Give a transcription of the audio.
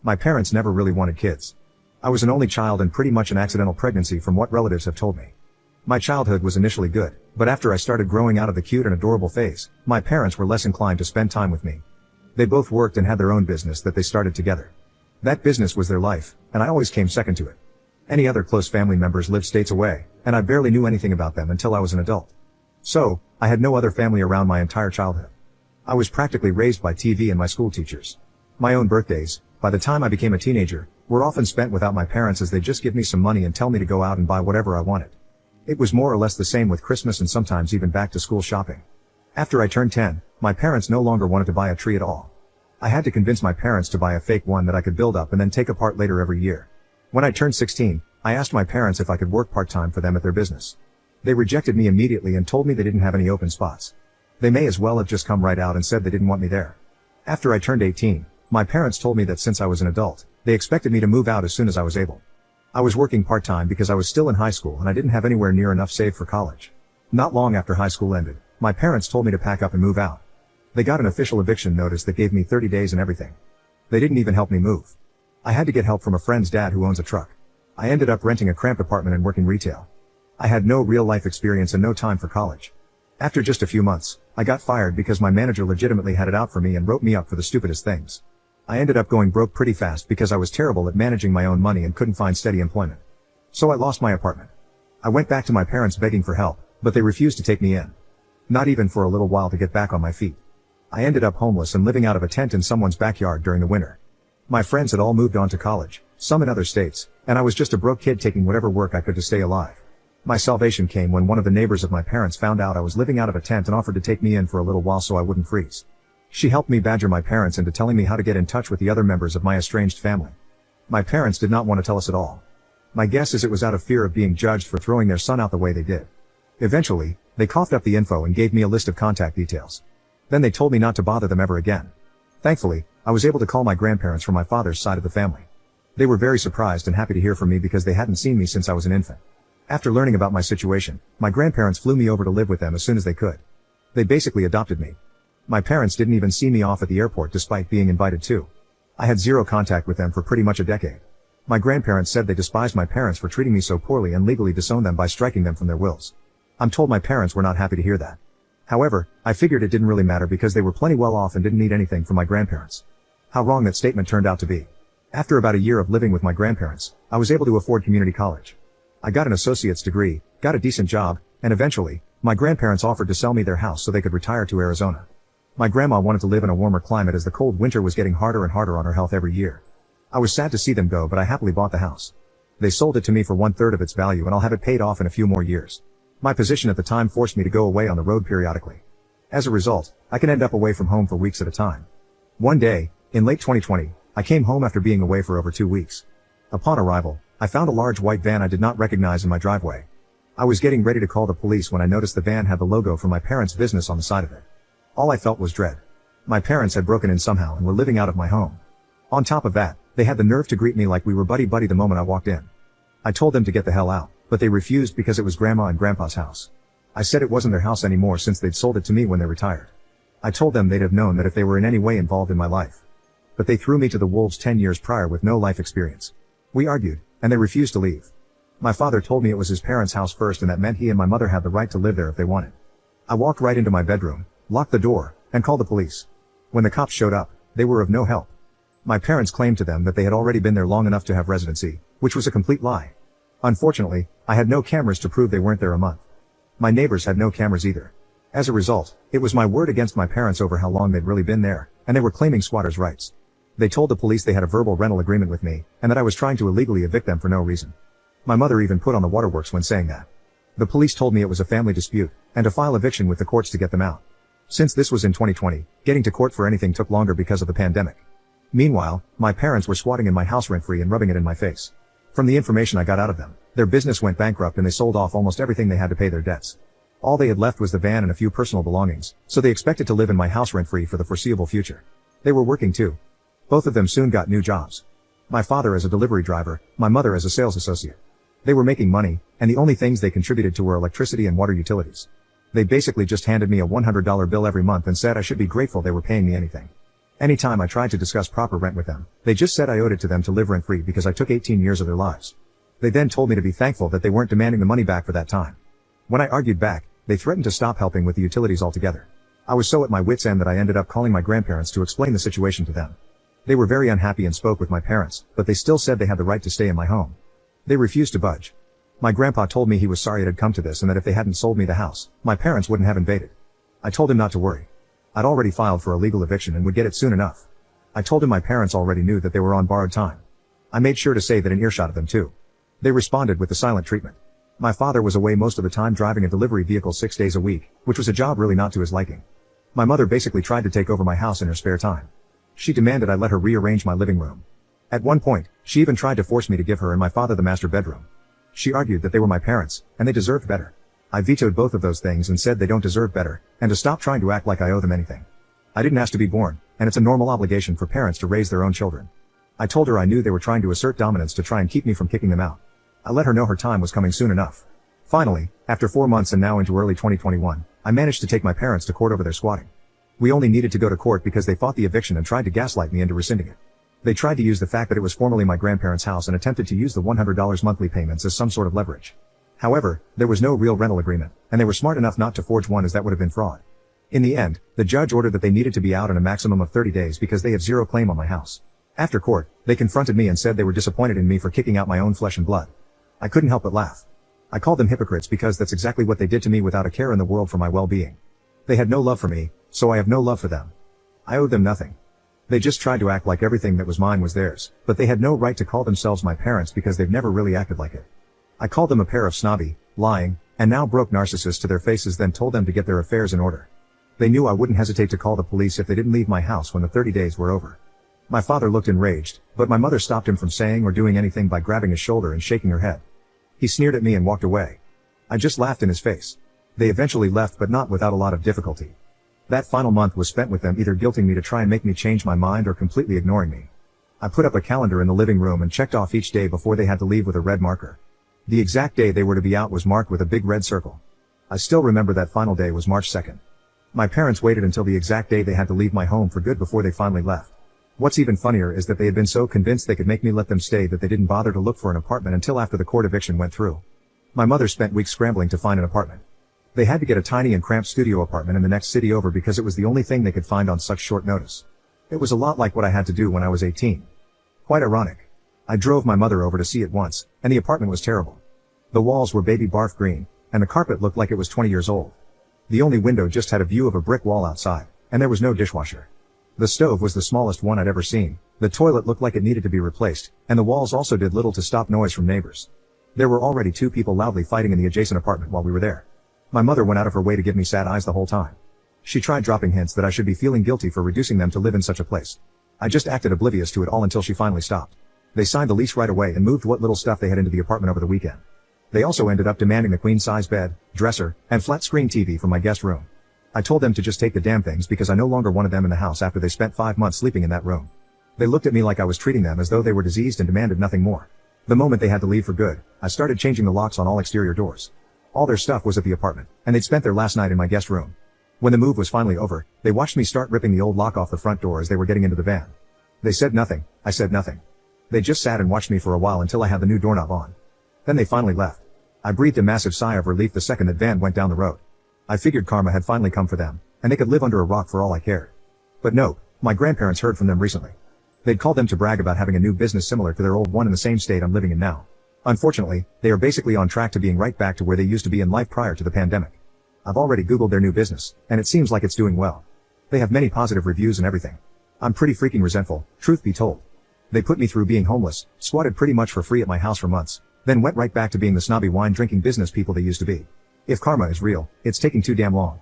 My parents never really wanted kids. I was an only child and pretty much an accidental pregnancy from what relatives have told me. My childhood was initially good, but after I started growing out of the cute and adorable phase, my parents were less inclined to spend time with me. They both worked and had their own business that they started together. That business was their life, and I always came second to it. Any other close family members lived states away, and I barely knew anything about them until I was an adult. So, I had no other family around my entire childhood. I was practically raised by TV and my school teachers. My own birthdays, by the time I became a teenager, were often spent without my parents as they just give me some money and tell me to go out and buy whatever I wanted. It was more or less the same with Christmas and sometimes even back to school shopping. After I turned 10, my parents no longer wanted to buy a tree at all. I had to convince my parents to buy a fake one that I could build up and then take apart later every year. When I turned 16, I asked my parents if I could work part-time for them at their business. They rejected me immediately and told me they didn't have any open spots. They may as well have just come right out and said they didn't want me there. After I turned 18, my parents told me that since I was an adult, they expected me to move out as soon as I was able. I was working part-time because I was still in high school and I didn't have anywhere near enough saved for college. Not long after high school ended, my parents told me to pack up and move out. They got an official eviction notice that gave me 30 days and everything. They didn't even help me move. I had to get help from a friend's dad who owns a truck. I ended up renting a cramped apartment and working retail. I had no real life experience and no time for college. After just a few months, I got fired because my manager legitimately had it out for me and wrote me up for the stupidest things. I ended up going broke pretty fast because I was terrible at managing my own money and couldn't find steady employment. So I lost my apartment. I went back to my parents begging for help, but they refused to take me in. Not even for a little while to get back on my feet. I ended up homeless and living out of a tent in someone's backyard during the winter. My friends had all moved on to college, some in other states, and I was just a broke kid taking whatever work I could to stay alive. My salvation came when one of the neighbors of my parents found out I was living out of a tent and offered to take me in for a little while so I wouldn't freeze. She helped me badger my parents into telling me how to get in touch with the other members of my estranged family. My parents did not want to tell us at all. My guess is it was out of fear of being judged for throwing their son out the way they did. Eventually, they coughed up the info and gave me a list of contact details. Then they told me not to bother them ever again. Thankfully, I was able to call my grandparents from my father's side of the family. They were very surprised and happy to hear from me because they hadn't seen me since I was an infant. After learning about my situation, my grandparents flew me over to live with them as soon as they could. They basically adopted me. My parents didn't even see me off at the airport despite being invited to. I had zero contact with them for pretty much a decade. My grandparents said they despised my parents for treating me so poorly and legally disowned them by striking them from their wills. I'm told my parents were not happy to hear that. However, I figured it didn't really matter because they were plenty well off and didn't need anything from my grandparents. How wrong that statement turned out to be. After about a year of living with my grandparents, I was able to afford community college. I got an associate's degree, got a decent job, and eventually, my grandparents offered to sell me their house so they could retire to Arizona. My grandma wanted to live in a warmer climate as the cold winter was getting harder and harder on her health every year. I was sad to see them go, but I happily bought the house. They sold it to me for 1/3 of its value and I'll have it paid off in a few more years. My position at the time forced me to go away on the road periodically. As a result, I can end up away from home for weeks at a time. One day, in late 2020, I came home after being away for over 2 weeks. Upon arrival, I found a large white van I did not recognize in my driveway. I was getting ready to call the police when I noticed the van had the logo for my parents' business on the side of it. All I felt was dread. My parents had broken in somehow and were living out of my home. On top of that, they had the nerve to greet me like we were buddy-buddy the moment I walked in. I told them to get the hell out, but they refused because it was Grandma and Grandpa's house. I said it wasn't their house anymore since they'd sold it to me when they retired. I told them they'd have known that if they were in any way involved in my life. But they threw me to the wolves 10 years prior with no life experience. We argued, and they refused to leave. My father told me it was his parents' house first and that meant he and my mother had the right to live there if they wanted. I walked right into my bedroom, locked the door, and called the police. When the cops showed up, they were of no help. My parents claimed to them that they had already been there long enough to have residency, which was a complete lie. Unfortunately, I had no cameras to prove they weren't there a month. My neighbors had no cameras either. As a result, it was my word against my parents over how long they'd really been there, and they were claiming squatters' rights. They told the police they had a verbal rental agreement with me, and that I was trying to illegally evict them for no reason. My mother even put on the waterworks when saying that. The police told me it was a family dispute, and to file eviction with the courts to get them out. Since this was in 2020, getting to court for anything took longer because of the pandemic. Meanwhile, my parents were squatting in my house rent-free and rubbing it in my face. From the information I got out of them, their business went bankrupt and they sold off almost everything they had to pay their debts. All they had left was the van and a few personal belongings, so they expected to live in my house rent-free for the foreseeable future. They were working too. Both of them soon got new jobs. My father as a delivery driver, my mother as a sales associate. They were making money, and the only things they contributed to were electricity and water utilities. They basically just handed me a $100 bill every month and said I should be grateful they were paying me anything. Anytime I tried to discuss proper rent with them, they just said I owed it to them to live rent-free because I took 18 years of their lives. They then told me to be thankful that they weren't demanding the money back for that time. When I argued back, they threatened to stop helping with the utilities altogether. I was so at my wit's end that I ended up calling my grandparents to explain the situation to them. They were very unhappy and spoke with my parents, but they still said they had the right to stay in my home. They refused to budge. My grandpa told me he was sorry it had come to this and that if they hadn't sold me the house, my parents wouldn't have invaded. I told him not to worry. I'd already filed for a legal eviction and would get it soon enough. I told him my parents already knew that they were on borrowed time. I made sure to say that in earshot of them too. They responded with the silent treatment. My father was away most of the time driving a delivery vehicle 6 days a week, which was a job really not to his liking. My mother basically tried to take over my house in her spare time. She demanded I let her rearrange my living room. At one point, she even tried to force me to give her and my father the master bedroom. She argued that they were my parents, and they deserved better. I vetoed both of those things and said they don't deserve better, and to stop trying to act like I owe them anything. I didn't ask to be born, and it's a normal obligation for parents to raise their own children. I told her I knew they were trying to assert dominance to try and keep me from kicking them out. I let her know her time was coming soon enough. Finally, after 4 months and now into early 2021, I managed to take my parents to court over their squatting. We only needed to go to court because they fought the eviction and tried to gaslight me into rescinding it. They tried to use the fact that it was formerly my grandparents' house and attempted to use the $100 monthly payments as some sort of leverage. However, there was no real rental agreement, and they were smart enough not to forge one as that would have been fraud. In the end, the judge ordered that they needed to be out in a maximum of 30 days because they have zero claim on my house. After court, they confronted me and said they were disappointed in me for kicking out my own flesh and blood. I couldn't help but laugh. I called them hypocrites because that's exactly what they did to me without a care in the world for my well-being. They had no love for me, so I have no love for them. I owed them nothing. They just tried to act like everything that was mine was theirs, but they had no right to call themselves my parents because they've never really acted like it. I called them a pair of snobby, lying, and now broke narcissists to their faces, then told them to get their affairs in order. They knew I wouldn't hesitate to call the police if they didn't leave my house when the 30 days were over. My father looked enraged, but my mother stopped him from saying or doing anything by grabbing his shoulder and shaking her head. He sneered at me and walked away. I just laughed in his face. They eventually left, but not without a lot of difficulty. That final month was spent with them either guilting me to try and make me change my mind or completely ignoring me. I put up a calendar in the living room and checked off each day before they had to leave with a red marker. The exact day they were to be out was marked with a big red circle. I still remember that final day was March 2nd. My parents waited until the exact day they had to leave my home for good before they finally left. What's even funnier is that they had been so convinced they could make me let them stay that they didn't bother to look for an apartment until after the court eviction went through. My mother spent weeks scrambling to find an apartment. They had to get a tiny and cramped studio apartment in the next city over because it was the only thing they could find on such short notice. It was a lot like what I had to do when I was 18. Quite ironic. I drove my mother over to see it once, and the apartment was terrible. The walls were baby barf green, and the carpet looked like it was 20 years old. The only window just had a view of a brick wall outside, and there was no dishwasher. The stove was the smallest one I'd ever seen, the toilet looked like it needed to be replaced, and the walls also did little to stop noise from neighbors. There were already 2 people loudly fighting in the adjacent apartment while we were there. My mother went out of her way to give me sad eyes the whole time. She tried dropping hints that I should be feeling guilty for reducing them to live in such a place. I just acted oblivious to it all until she finally stopped. They signed the lease right away and moved what little stuff they had into the apartment over the weekend. They also ended up demanding the queen-size bed, dresser, and flat-screen TV from my guest room. I told them to just take the damn things because I no longer wanted them in the house after they spent 5 months sleeping in that room. They looked at me like I was treating them as though they were diseased and demanded nothing more. The moment they had to leave for good, I started changing the locks on all exterior doors. All their stuff was at the apartment, and they'd spent their last night in my guest room. When the move was finally over, they watched me start ripping the old lock off the front door as they were getting into the van. They said nothing, I said nothing. They just sat and watched me for a while until I had the new doorknob on. Then they finally left. I breathed a massive sigh of relief the second that van went down the road. I figured karma had finally come for them, and they could live under a rock for all I cared. But nope, my grandparents heard from them recently. They'd called them to brag about having a new business similar to their old one in the same state I'm living in now. Unfortunately, they are basically on track to being right back to where they used to be in life prior to the pandemic. I've already Googled their new business, and it seems like it's doing well. They have many positive reviews and everything. I'm pretty freaking resentful, truth be told. They put me through being homeless, squatted pretty much for free at my house for months, then went right back to being the snobby wine drinking business people they used to be. If karma is real, it's taking too damn long.